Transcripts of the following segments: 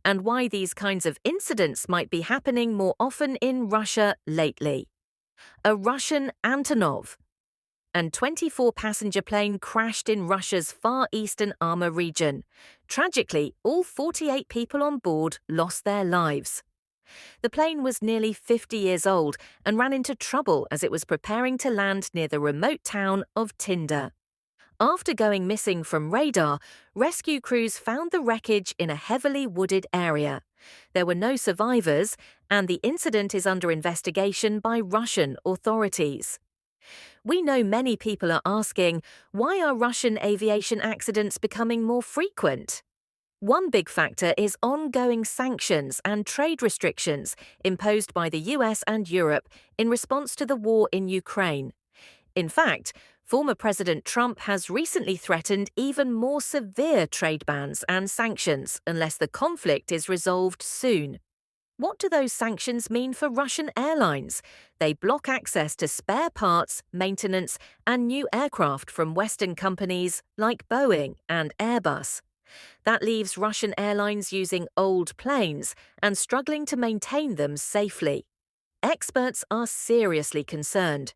and why these kinds of incidents might be happening more often in Russia lately. A Russian Antonov and 24-passenger plane crashed in Russia's far eastern Amur region. Tragically, all 48 people on board lost their lives. The plane was nearly 50 years old and ran into trouble as it was preparing to land near the remote town of Tinder. After going missing from radar, rescue crews found the wreckage in a heavily wooded area. There were no survivors, and the incident is under investigation by Russian authorities. We know many people are asking, why are Russian aviation accidents becoming more frequent? One big factor is ongoing sanctions and trade restrictions imposed by the US and Europe in response to the war in Ukraine. In fact, former President Trump has recently threatened even more severe trade bans and sanctions unless the conflict is resolved soon. What do those sanctions mean for Russian airlines? They block access to spare parts, maintenance, and new aircraft from Western companies like Boeing and Airbus. That leaves Russian airlines using old planes and struggling to maintain them safely. Experts are seriously concerned.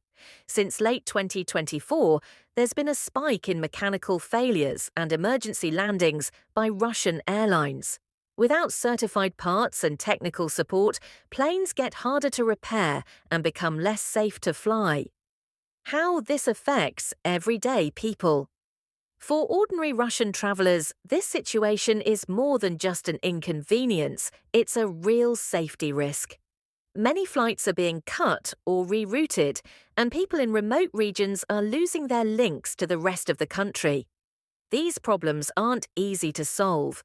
Since late 2024, there's been a spike in mechanical failures and emergency landings by Russian airlines. Without certified parts and technical support, planes get harder to repair and become less safe to fly. How this affects everyday people. For ordinary Russian travelers, this situation is more than just an inconvenience, it's a real safety risk. Many flights are being cut or rerouted, and people in remote regions are losing their links to the rest of the country. These problems aren't easy to solve.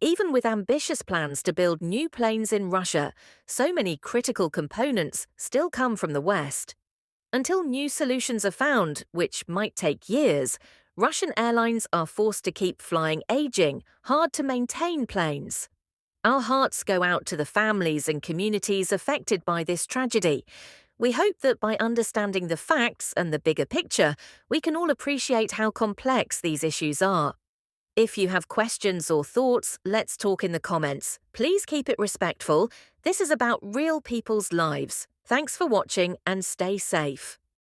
Even with ambitious plans to build new planes in Russia, so many critical components still come from the West. Until new solutions are found, which might take years, Russian airlines are forced to keep flying aging, hard-to-maintain planes. Our hearts go out to the families and communities affected by this tragedy. We hope that by understanding the facts and the bigger picture, we can all appreciate how complex these issues are. If you have questions or thoughts, let's talk in the comments. Please keep it respectful. This is about real people's lives. Thanks for watching and stay safe.